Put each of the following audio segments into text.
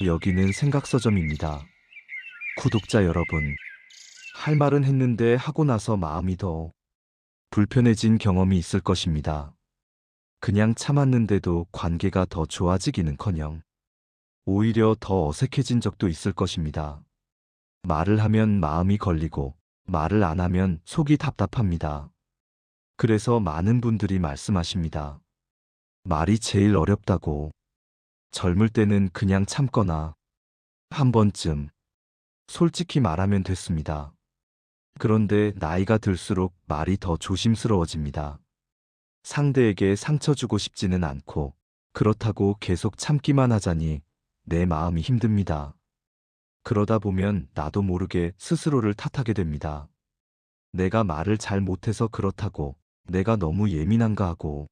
여기는 생각서점입니다. 구독자 여러분, 할 말은 했는데 하고 나서 마음이 더 불편해진 경험이 있을 것입니다. 그냥 참았는데도 관계가 더 좋아지기는커녕 오히려 더 어색해진 적도 있을 것입니다. 말을 하면 마음이 걸리고 말을 안 하면 속이 답답합니다. 그래서 많은 분들이 말씀하십니다. 말이 제일 어렵다고. 젊을 때는 그냥 참거나 한 번쯤 솔직히 말하면 됐습니다. 그런데 나이가 들수록 말이 더 조심스러워집니다. 상대에게 상처 주고 싶지는 않고 그렇다고 계속 참기만 하자니 내 마음이 힘듭니다. 그러다 보면 나도 모르게 스스로를 탓하게 됩니다. 내가 말을 잘 못해서 그렇다고, 내가 너무 예민한가 하고.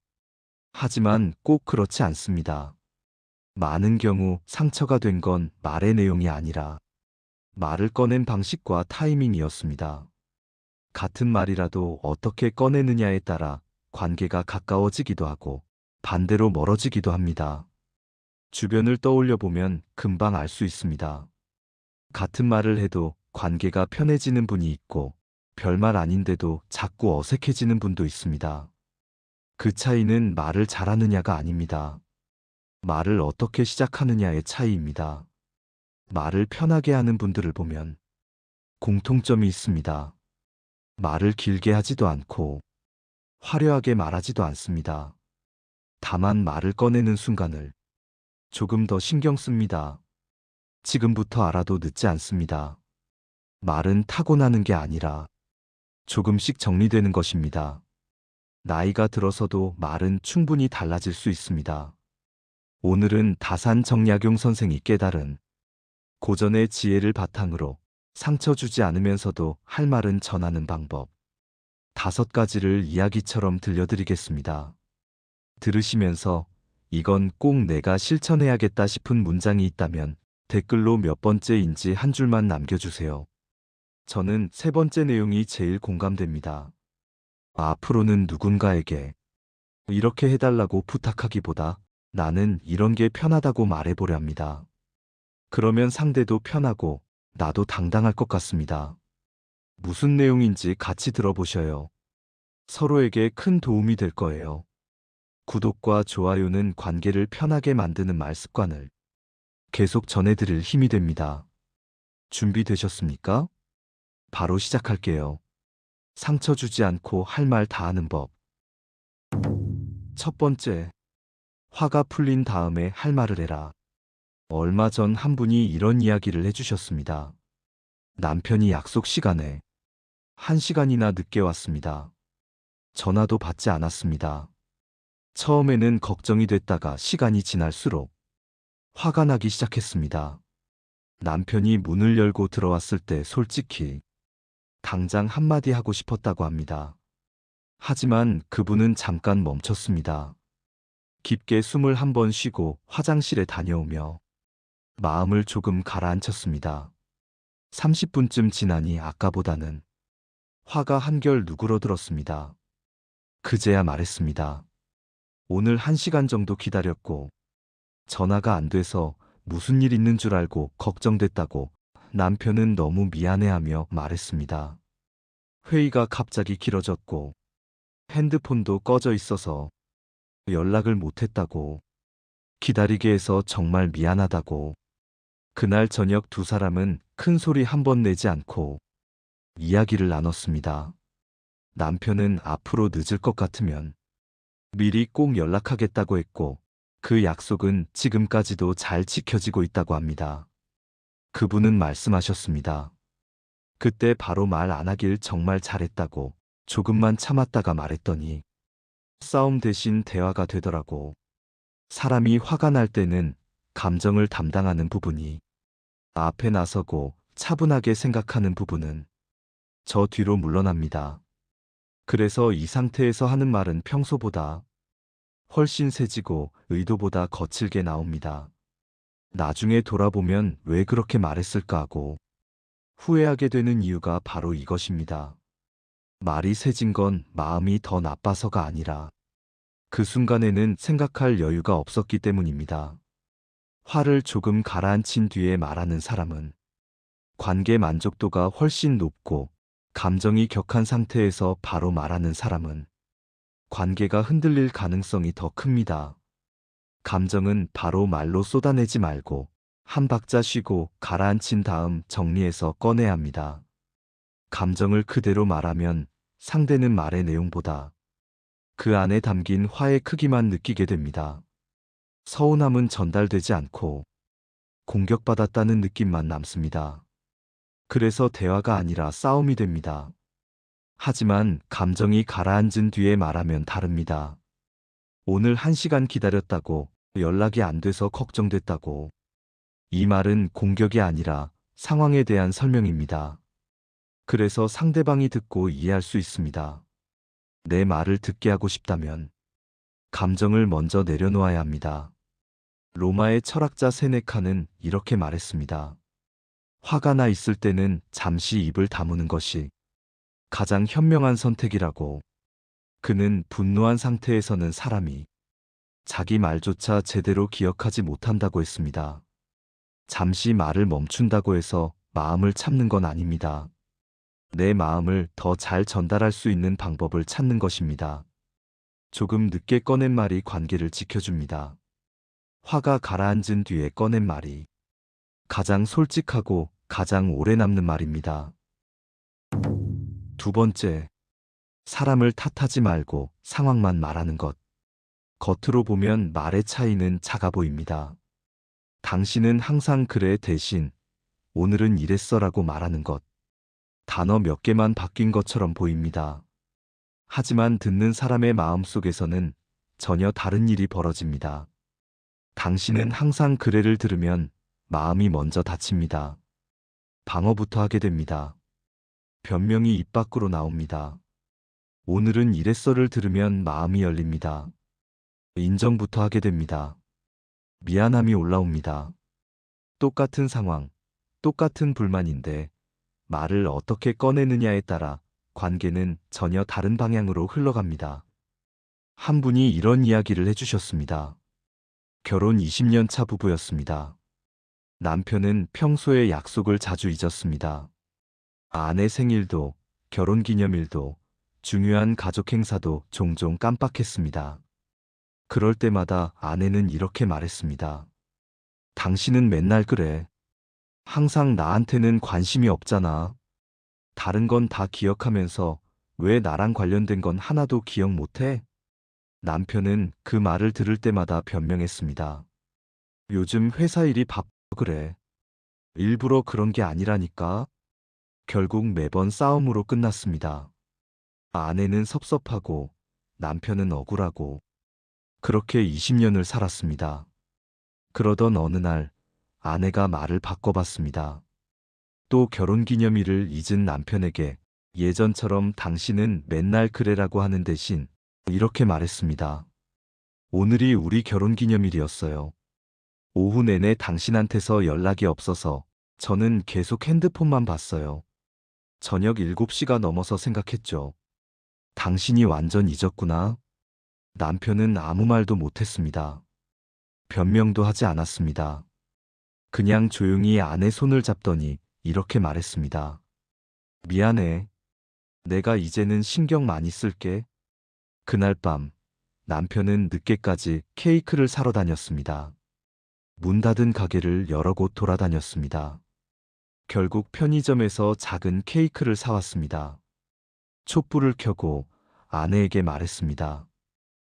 하지만 꼭 그렇지 않습니다. 많은 경우 상처가 된 건 말의 내용이 아니라 말을 꺼낸 방식과 타이밍이었습니다. 같은 말이라도 어떻게 꺼내느냐에 따라 관계가 가까워지기도 하고 반대로 멀어지기도 합니다. 주변을 떠올려 보면 금방 알 수 있습니다. 같은 말을 해도 관계가 편해지는 분이 있고 별말 아닌데도 자꾸 어색해지는 분도 있습니다. 그 차이는 말을 잘하느냐가 아닙니다. 말을 어떻게 시작하느냐의 차이입니다. 말을 편하게 하는 분들을 보면 공통점이 있습니다. 말을 길게 하지도 않고 화려하게 말하지도 않습니다. 다만 말을 꺼내는 순간을 조금 더 신경 씁니다. 지금부터 알아도 늦지 않습니다. 말은 타고나는 게 아니라 조금씩 정리되는 것입니다. 나이가 들어서도 말은 충분히 달라질 수 있습니다. 오늘은 다산 정약용 선생이 깨달은 고전의 지혜를 바탕으로 상처 주지 않으면서도 할 말은 전하는 방법 5가지를 이야기처럼 들려드리겠습니다. 들으시면서 이건 꼭 내가 실천해야겠다 싶은 문장이 있다면 댓글로 몇 번째인지 한 줄만 남겨주세요. 저는 3번째 내용이 제일 공감됩니다. 앞으로는 누군가에게 이렇게 해달라고 부탁하기보다 나는 이런 게 편하다고 말해보렵니다. 그러면 상대도 편하고 나도 당당할 것 같습니다. 무슨 내용인지 같이 들어보셔요. 서로에게 큰 도움이 될 거예요. 구독과 좋아요는 관계를 편하게 만드는 말 습관을 계속 전해드릴 힘이 됩니다. 준비되셨습니까? 바로 시작할게요. 상처 주지 않고 할 말 다 하는 법. 첫 번째, 화가 풀린 다음에 할 말을 해라. 얼마 전 한 분이 이런 이야기를 해주셨습니다. 남편이 약속 시간에 1시간이나 늦게 왔습니다. 전화도 받지 않았습니다. 처음에는 걱정이 됐다가 시간이 지날수록 화가 나기 시작했습니다. 남편이 문을 열고 들어왔을 때 솔직히 당장 한마디 하고 싶었다고 합니다. 하지만 그분은 잠깐 멈췄습니다. 깊게 숨을 한 번 쉬고 화장실에 다녀오며 마음을 조금 가라앉혔습니다. 30분쯤 지나니 아까보다는 화가 한결 누그러들었습니다. 그제야 말했습니다. 오늘 1시간 정도 기다렸고 전화가 안 돼서 무슨 일 있는 줄 알고 걱정됐다고 남편은 너무 미안해하며 말했습니다. 회의가 갑자기 길어졌고 핸드폰도 꺼져 있어서 연락을 못했다고, 기다리게 해서 정말 미안하다고. 그날 저녁 두 사람은 큰 소리 한 번 내지 않고 이야기를 나눴습니다. 남편은 앞으로 늦을 것 같으면 미리 꼭 연락하겠다고 했고 그 약속은 지금까지도 잘 지켜지고 있다고 합니다. 그분은 말씀하셨습니다. 그때 바로 말 안 하길 정말 잘했다고. 조금만 참았다가 말했더니 싸움 대신 대화가 되더라고. 사람이 화가 날 때는 감정을 담당하는 부분이 앞에 나서고 차분하게 생각하는 부분은 저 뒤로 물러납니다. 그래서 이 상태에서 하는 말은 평소보다 훨씬 세지고 의도보다 거칠게 나옵니다. 나중에 돌아보면 왜 그렇게 말했을까 하고 후회하게 되는 이유가 바로 이것입니다. 말이 세진 건 마음이 더 나빠서가 아니라 그 순간에는 생각할 여유가 없었기 때문입니다. 화를 조금 가라앉힌 뒤에 말하는 사람은 관계 만족도가 훨씬 높고, 감정이 격한 상태에서 바로 말하는 사람은 관계가 흔들릴 가능성이 더 큽니다. 감정은 바로 말로 쏟아내지 말고 한 박자 쉬고 가라앉힌 다음 정리해서 꺼내야 합니다. 감정을 그대로 말하면 상대는 말의 내용보다 그 안에 담긴 화의 크기만 느끼게 됩니다. 서운함은 전달되지 않고 공격받았다는 느낌만 남습니다. 그래서 대화가 아니라 싸움이 됩니다. 하지만 감정이 가라앉은 뒤에 말하면 다릅니다. 오늘 1시간 기다렸다고, 연락이 안 돼서 걱정됐다고. 이 말은 공격이 아니라 상황에 대한 설명입니다. 그래서 상대방이 듣고 이해할 수 있습니다. 내 말을 듣게 하고 싶다면 감정을 먼저 내려놓아야 합니다. 로마의 철학자 세네카는 이렇게 말했습니다. 화가 나 있을 때는 잠시 입을 다무는 것이 가장 현명한 선택이라고. 그는 분노한 상태에서는 사람이 자기 말조차 제대로 기억하지 못한다고 했습니다. 잠시 말을 멈춘다고 해서 마음을 참는 건 아닙니다. 내 마음을 더 잘 전달할 수 있는 방법을 찾는 것입니다. 조금 늦게 꺼낸 말이 관계를 지켜줍니다. 화가 가라앉은 뒤에 꺼낸 말이 가장 솔직하고 가장 오래 남는 말입니다. 두 번째, 사람을 탓하지 말고 상황만 말하는 것. 겉으로 보면 말의 차이는 작아 보입니다. 당신은 항상 그래 대신 오늘은 이랬어라고 말하는 것. 단어 몇 개만 바뀐 것처럼 보입니다. 하지만 듣는 사람의 마음속에서는 전혀 다른 일이 벌어집니다. 당신은 항상 그래를 들으면 마음이 먼저 다칩니다. 방어부터 하게 됩니다. 변명이 입 밖으로 나옵니다. 오늘은 이랬어를 들으면 마음이 열립니다. 인정부터 하게 됩니다. 미안함이 올라옵니다. 똑같은 상황, 똑같은 불만인데 말을 어떻게 꺼내느냐에 따라 관계는 전혀 다른 방향으로 흘러갑니다. 한 분이 이런 이야기를 해주셨습니다. 결혼 20년 차 부부였습니다. 남편은 평소에 약속을 자주 잊었습니다. 아내 생일도, 결혼기념일도, 중요한 가족 행사도 종종 깜빡했습니다. 그럴 때마다 아내는 이렇게 말했습니다. 당신은 맨날 그래. 항상 나한테는 관심이 없잖아. 다른 건 다 기억하면서 왜 나랑 관련된 건 하나도 기억 못해? 남편은 그 말을 들을 때마다 변명했습니다. 요즘 회사 일이 바빠 그래. 일부러 그런 게 아니라니까. 결국 매번 싸움으로 끝났습니다. 아내는 섭섭하고 남편은 억울하고 그렇게 20년을 살았습니다. 그러던 어느 날 아내가 말을 바꿔봤습니다. 또 결혼기념일을 잊은 남편에게 예전처럼 당신은 맨날 그래라고 하는 대신 이렇게 말했습니다. 오늘이 우리 결혼기념일이었어요. 오후 내내 당신한테서 연락이 없어서 저는 계속 핸드폰만 봤어요. 저녁 7시가 넘어서 생각했죠. 당신이 완전 잊었구나. 남편은 아무 말도 못했습니다. 변명도 하지 않았습니다. 그냥 조용히 아내 손을 잡더니 이렇게 말했습니다. 미안해. 내가 이제는 신경 많이 쓸게. 그날 밤 남편은 늦게까지 케이크를 사러 다녔습니다. 문 닫은 가게를 여러 곳 돌아다녔습니다. 결국 편의점에서 작은 케이크를 사왔습니다. 촛불을 켜고 아내에게 말했습니다.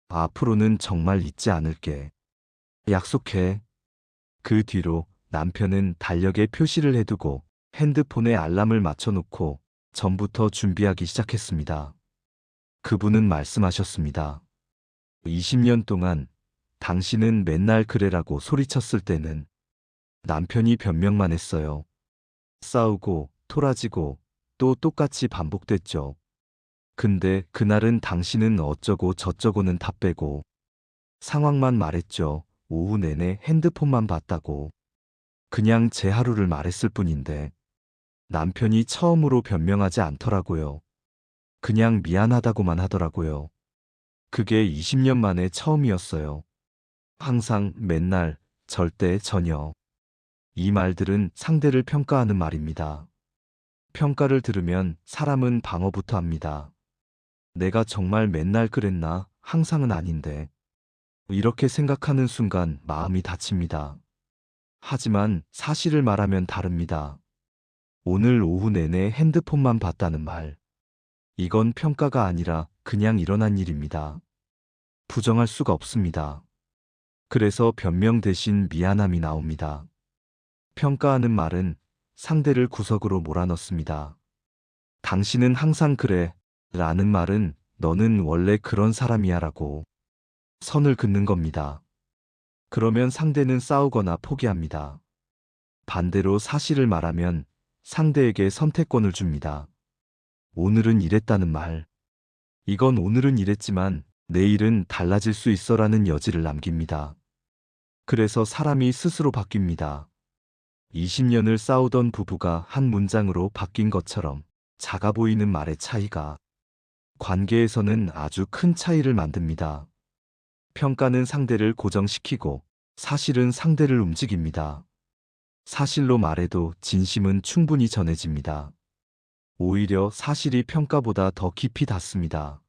앞으로는 정말 잊지 않을게. 약속해. 그 뒤로 남편은 달력에 표시를 해두고 핸드폰에 알람을 맞춰놓고 전부터 준비하기 시작했습니다. 그분은 말씀하셨습니다. 20년 동안 당신은 맨날 그래라고 소리쳤을 때는 남편이 변명만 했어요. 싸우고 토라지고 또 똑같이 반복됐죠. 근데 그날은 당신은 어쩌고 저쩌고는 다 빼고 상황만 말했죠. 오후 내내 핸드폰만 봤다고. 그냥 제 하루를 말했을 뿐인데 남편이 처음으로 변명하지 않더라고요. 그냥 미안하다고만 하더라고요. 그게 20년 만에 처음이었어요. 항상 맨날 절대, 전혀. 이 말들은 상대를 평가하는 말입니다. 평가를 들으면 사람은 방어부터 합니다. 내가 정말 맨날 그랬나? 항상은 아닌데. 이렇게 생각하는 순간 마음이 다칩니다. 하지만 사실을 말하면 다릅니다. 오늘 오후 내내 핸드폰만 봤다는 말. 이건 평가가 아니라 그냥 일어난 일입니다. 부정할 수가 없습니다. 그래서 변명 대신 미안함이 나옵니다. 평가하는 말은 상대를 구석으로 몰아넣습니다. 당신은 항상 그래 라는 말은 너는 원래 그런 사람이야 라고 선을 긋는 겁니다. 그러면 상대는 싸우거나 포기합니다. 반대로 사실을 말하면 상대에게 선택권을 줍니다. 오늘은 이랬다는 말. 이건 오늘은 이랬지만 내일은 달라질 수 있어라는 여지를 남깁니다. 그래서 사람이 스스로 바뀝니다. 20년을 싸우던 부부가 한 문장으로 바뀐 것처럼 작아 보이는 말의 차이가 관계에서는 아주 큰 차이를 만듭니다. 평가는 상대를 고정시키고 사실은 상대를 움직입니다. 사실로 말해도 진심은 충분히 전해집니다. 오히려 사실이 평가보다 더 깊이 닿습니다.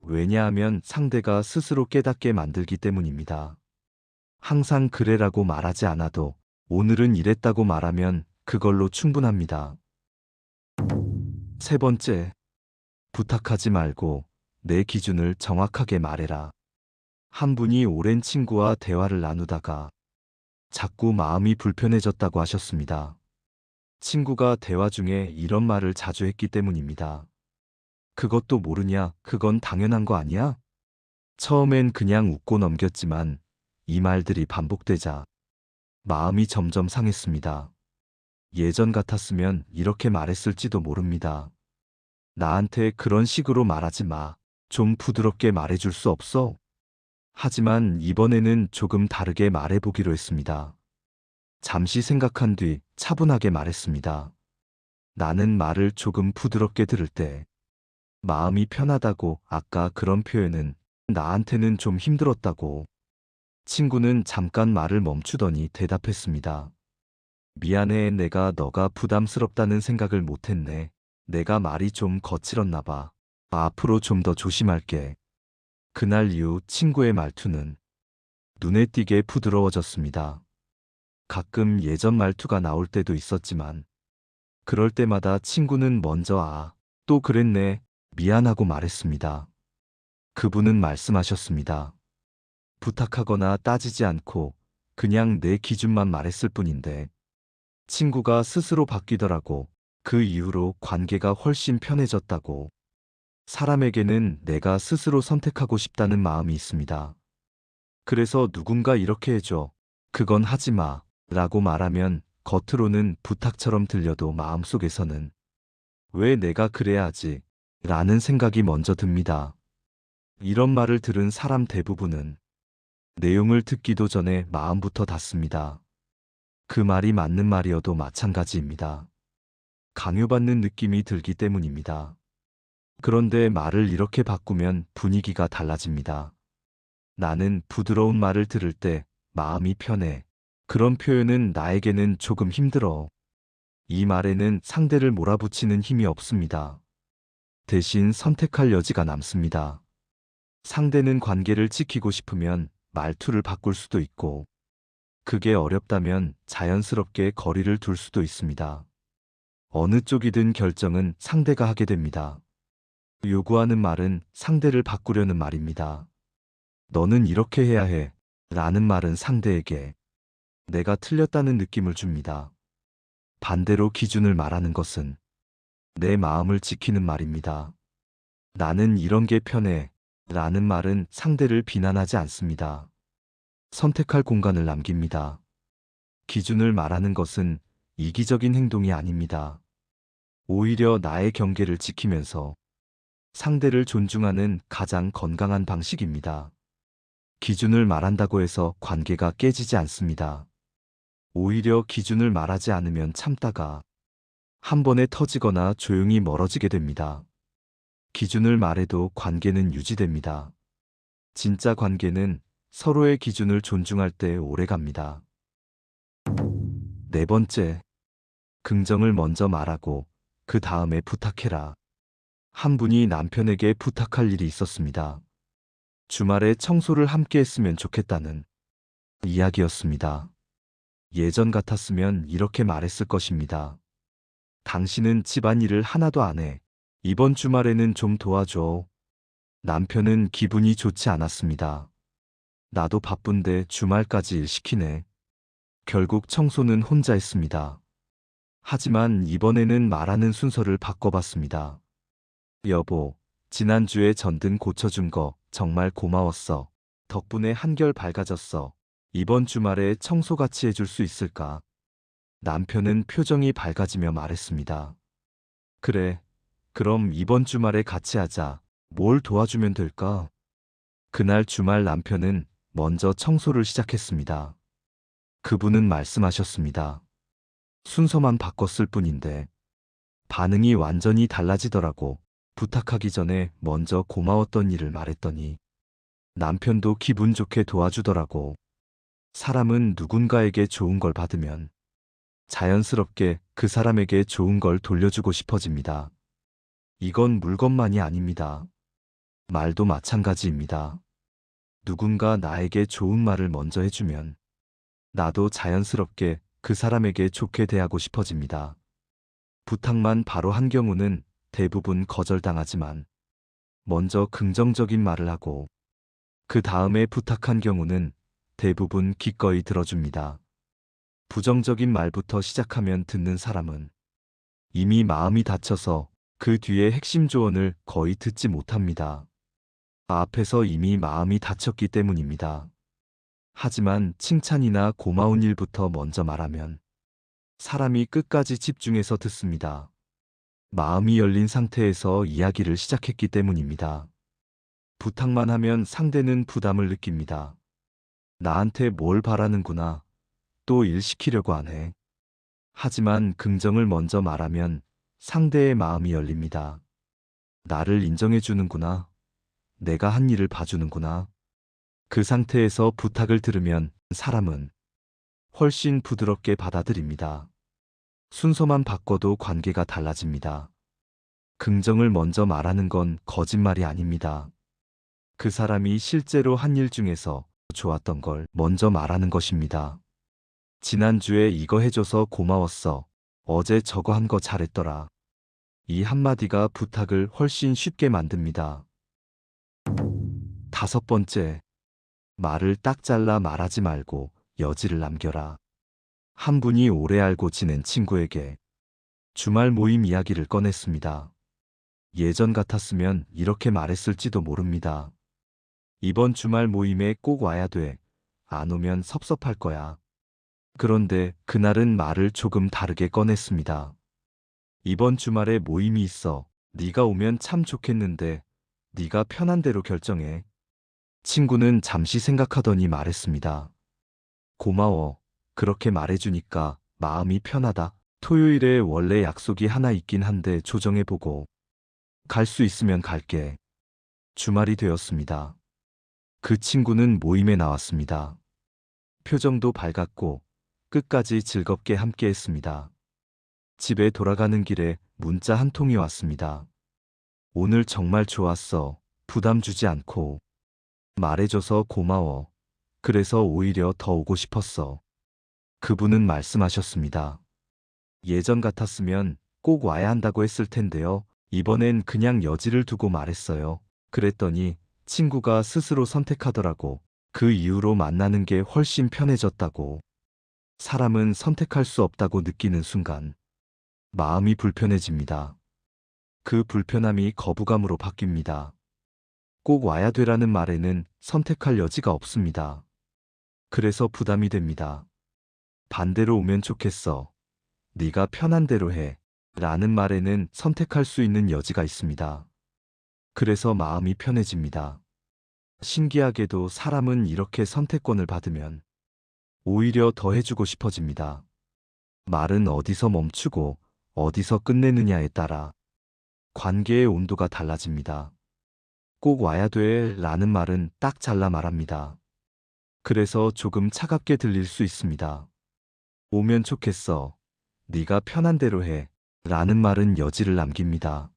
왜냐하면 상대가 스스로 깨닫게 만들기 때문입니다. 항상 그래라고 말하지 않아도 오늘은 이랬다고 말하면 그걸로 충분합니다. 세 번째, 부탁하지 말고 내 기준을 정확하게 말해라. 한 분이 오랜 친구와 대화를 나누다가 자꾸 마음이 불편해졌다고 하셨습니다. 친구가 대화 중에 이런 말을 자주 했기 때문입니다. 그것도 모르냐? 그건 당연한 거 아니야? 처음엔 그냥 웃고 넘겼지만 이 말들이 반복되자 마음이 점점 상했습니다. 예전 같았으면 이렇게 말했을지도 모릅니다. 나한테 그런 식으로 말하지 마. 좀 부드럽게 말해줄 수 없어? 하지만 이번에는 조금 다르게 말해보기로 했습니다. 잠시 생각한 뒤 차분하게 말했습니다. 나는 말을 조금 부드럽게 들을 때 마음이 편하다고. 아까 그런 표현은 나한테는 좀 힘들었다고. 친구는 잠깐 말을 멈추더니 대답했습니다. 미안해, 내가 너가 부담스럽다는 생각을 못했네. 내가 말이 좀 거칠었나 봐. 앞으로 좀 더 조심할게. 그날 이후 친구의 말투는 눈에 띄게 부드러워졌습니다. 가끔 예전 말투가 나올 때도 있었지만 그럴 때마다 친구는 먼저 또 그랬네. 미안하고 말했습니다. 그분은 말씀하셨습니다. 부탁하거나 따지지 않고 그냥 내 기준만 말했을 뿐인데 친구가 스스로 바뀌더라고. 그 이후로 관계가 훨씬 편해졌다고. 사람에게는 내가 스스로 선택하고 싶다는 마음이 있습니다. 그래서 누군가 이렇게 해줘. 그건 하지 마. 라고 말하면 겉으로는 부탁처럼 들려도 마음속에서는 왜 내가 그래야 하지? 라는 생각이 먼저 듭니다. 이런 말을 들은 사람 대부분은 내용을 듣기도 전에 마음부터 닫습니다. 그 말이 맞는 말이어도 마찬가지입니다. 강요받는 느낌이 들기 때문입니다. 그런데 말을 이렇게 바꾸면 분위기가 달라집니다. 나는 부드러운 말을 들을 때 마음이 편해. 그런 표현은 나에게는 조금 힘들어. 이 말에는 상대를 몰아붙이는 힘이 없습니다. 대신 선택할 여지가 남습니다. 상대는 관계를 지키고 싶으면 말투를 바꿀 수도 있고, 그게 어렵다면 자연스럽게 거리를 둘 수도 있습니다. 어느 쪽이든 결정은 상대가 하게 됩니다. 요구하는 말은 상대를 바꾸려는 말입니다. 너는 이렇게 해야 해. 라는 말은 상대에게 내가 틀렸다는 느낌을 줍니다. 반대로 기준을 말하는 것은 내 마음을 지키는 말입니다. 나는 이런 게 편해. 라는 말은 상대를 비난하지 않습니다. 선택할 공간을 남깁니다. 기준을 말하는 것은 이기적인 행동이 아닙니다. 오히려 나의 경계를 지키면서 상대를 존중하는 가장 건강한 방식입니다. 기준을 말한다고 해서 관계가 깨지지 않습니다. 오히려 기준을 말하지 않으면 참다가 한 번에 터지거나 조용히 멀어지게 됩니다. 기준을 말해도 관계는 유지됩니다. 진짜 관계는 서로의 기준을 존중할 때 오래 갑니다. 네 번째, 긍정을 먼저 말하고 그 다음에 부탁해라. 한 분이 남편에게 부탁할 일이 있었습니다. 주말에 청소를 함께 했으면 좋겠다는 이야기였습니다. 예전 같았으면 이렇게 말했을 것입니다. 당신은 집안일을 하나도 안 해. 이번 주말에는 좀 도와줘. 남편은 기분이 좋지 않았습니다. 나도 바쁜데 주말까지 일 시키네. 결국 청소는 혼자 했습니다. 하지만 이번에는 말하는 순서를 바꿔봤습니다. 여보, 지난주에 전등 고쳐준 거 정말 고마웠어. 덕분에 한결 밝아졌어. 이번 주말에 청소 같이 해줄 수 있을까? 남편은 표정이 밝아지며 말했습니다. 그래, 그럼 이번 주말에 같이 하자. 뭘 도와주면 될까? 그날 주말 남편은 먼저 청소를 시작했습니다. 그분은 말씀하셨습니다. 순서만 바꿨을 뿐인데 반응이 완전히 달라지더라고. 부탁하기 전에 먼저 고마웠던 일을 말했더니 남편도 기분 좋게 도와주더라고. 사람은 누군가에게 좋은 걸 받으면 자연스럽게 그 사람에게 좋은 걸 돌려주고 싶어집니다. 이건 물건만이 아닙니다. 말도 마찬가지입니다. 누군가 나에게 좋은 말을 먼저 해주면 나도 자연스럽게 그 사람에게 좋게 대하고 싶어집니다. 부탁만 바로 한 경우는 대부분 거절당하지만 먼저 긍정적인 말을 하고 그 다음에 부탁한 경우는 대부분 기꺼이 들어줍니다. 부정적인 말부터 시작하면 듣는 사람은 이미 마음이 다쳐서 그 뒤에 핵심 조언을 거의 듣지 못합니다. 앞에서 이미 마음이 다쳤기 때문입니다. 하지만 칭찬이나 고마운 일부터 먼저 말하면 사람이 끝까지 집중해서 듣습니다. 마음이 열린 상태에서 이야기를 시작했기 때문입니다. 부탁만 하면 상대는 부담을 느낍니다. 나한테 뭘 바라는구나. 또 일 시키려고 하네. 하지만 긍정을 먼저 말하면 상대의 마음이 열립니다. 나를 인정해 주는구나. 내가 한 일을 봐주는구나. 그 상태에서 부탁을 들으면 사람은 훨씬 부드럽게 받아들입니다. 순서만 바꿔도 관계가 달라집니다. 긍정을 먼저 말하는 건 거짓말이 아닙니다. 그 사람이 실제로 한 일 중에서 좋았던 걸 먼저 말하는 것입니다. 지난주에 이거 해줘서 고마웠어. 어제 저거 한 거 잘했더라. 이 한마디가 부탁을 훨씬 쉽게 만듭니다. 다섯 번째, 말을 딱 잘라 말하지 말고 여지를 남겨라. 한 분이 오래 알고 지낸 친구에게 주말 모임 이야기를 꺼냈습니다. 예전 같았으면 이렇게 말했을지도 모릅니다. 이번 주말 모임에 꼭 와야 돼. 안 오면 섭섭할 거야. 그런데 그날은 말을 조금 다르게 꺼냈습니다. 이번 주말에 모임이 있어. 네가 오면 참 좋겠는데 네가 편한 대로 결정해. 친구는 잠시 생각하더니 말했습니다. 고마워. 그렇게 말해주니까 마음이 편하다. 토요일에 원래 약속이 하나 있긴 한데 조정해보고 갈 수 있으면 갈게. 주말이 되었습니다. 그 친구는 모임에 나왔습니다. 표정도 밝았고 끝까지 즐겁게 함께했습니다. 집에 돌아가는 길에 문자 한 통이 왔습니다. 오늘 정말 좋았어. 부담 주지 않고 말해줘서 고마워. 그래서 오히려 더 오고 싶었어. 그분은 말씀하셨습니다. 예전 같았으면 꼭 와야 한다고 했을 텐데요. 이번엔 그냥 여지를 두고 말했어요. 그랬더니 친구가 스스로 선택하더라고. 그 이후로 만나는 게 훨씬 편해졌다고. 사람은 선택할 수 없다고 느끼는 순간 마음이 불편해집니다. 그 불편함이 거부감으로 바뀝니다. 꼭 와야 되라는 말에는 선택할 여지가 없습니다. 그래서 부담이 됩니다. 반대로 오면 좋겠어. 네가 편한 대로 해. 라는 말에는 선택할 수 있는 여지가 있습니다. 그래서 마음이 편해집니다. 신기하게도 사람은 이렇게 선택권을 받으면 오히려 더 해주고 싶어집니다. 말은 어디서 멈추고 어디서 끝내느냐에 따라 관계의 온도가 달라집니다. 꼭 와야 돼 라는 말은 딱 잘라 말합니다. 그래서 조금 차갑게 들릴 수 있습니다. 오면 좋겠어. 네가 편한 대로 해. 라는 말은 여지를 남깁니다.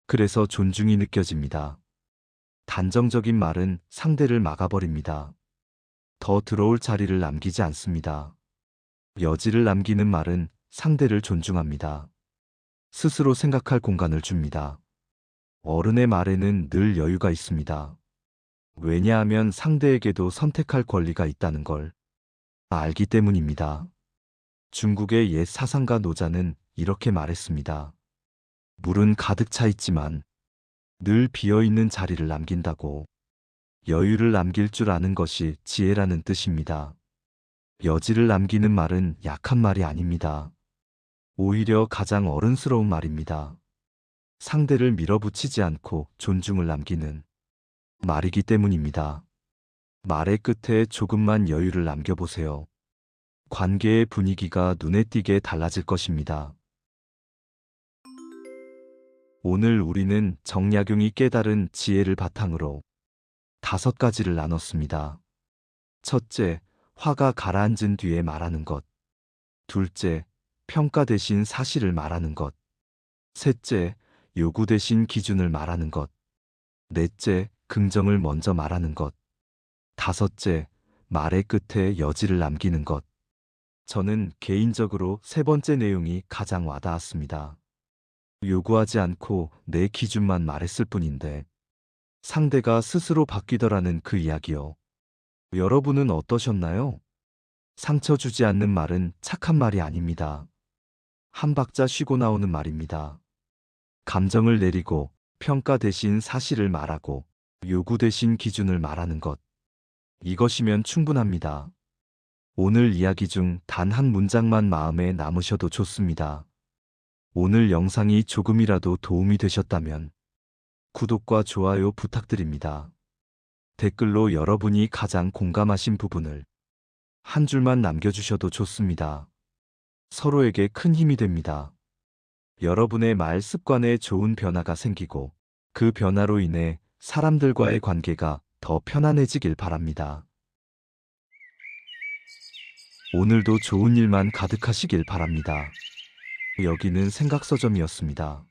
그래서 존중이 느껴집니다. 단정적인 말은 상대를 막아버립니다. 더 들어올 자리를 남기지 않습니다. 여지를 남기는 말은 상대를 존중합니다. 스스로 생각할 공간을 줍니다. 어른의 말에는 늘 여유가 있습니다. 왜냐하면 상대에게도 선택할 권리가 있다는 걸 알기 때문입니다. 중국의 옛 사상가 노자는 이렇게 말했습니다. 물은 가득 차 있지만 늘 비어있는 자리를 남긴다고. 여유를 남길 줄 아는 것이 지혜라는 뜻입니다. 여지를 남기는 말은 약한 말이 아닙니다. 오히려 가장 어른스러운 말입니다. 상대를 밀어붙이지 않고 존중을 남기는 말이기 때문입니다. 말의 끝에 조금만 여유를 남겨보세요. 관계의 분위기가 눈에 띄게 달라질 것입니다. 오늘 우리는 정약용이 깨달은 지혜를 바탕으로 5가지를 나눴습니다. 첫째, 화가 가라앉은 뒤에 말하는 것. 둘째, 평가 대신 사실을 말하는 것. 셋째, 요구 대신 기준을 말하는 것. 넷째, 긍정을 먼저 말하는 것. 다섯째, 말의 끝에 여지를 남기는 것. 저는 개인적으로 3번째 내용이 가장 와닿았습니다. 요구하지 않고 내 기준만 말했을 뿐인데 상대가 스스로 바뀌더라는 그 이야기요. 여러분은 어떠셨나요? 상처 주지 않는 말은 착한 말이 아닙니다. 한 박자 쉬고 나오는 말입니다. 감정을 내리고 평가 대신 사실을 말하고 요구 대신 기준을 말하는 것. 이것이면 충분합니다. 오늘 이야기 중 단 한 문장만 마음에 남으셔도 좋습니다. 오늘 영상이 조금이라도 도움이 되셨다면 구독과 좋아요 부탁드립니다. 댓글로 여러분이 가장 공감하신 부분을 한 줄만 남겨주셔도 좋습니다. 서로에게 큰 힘이 됩니다. 여러분의 말 습관에 좋은 변화가 생기고 그 변화로 인해 사람들과의 관계가 더 편안해지길 바랍니다. 오늘도 좋은 일만 가득하시길 바랍니다. 여기는 생각서점이었습니다.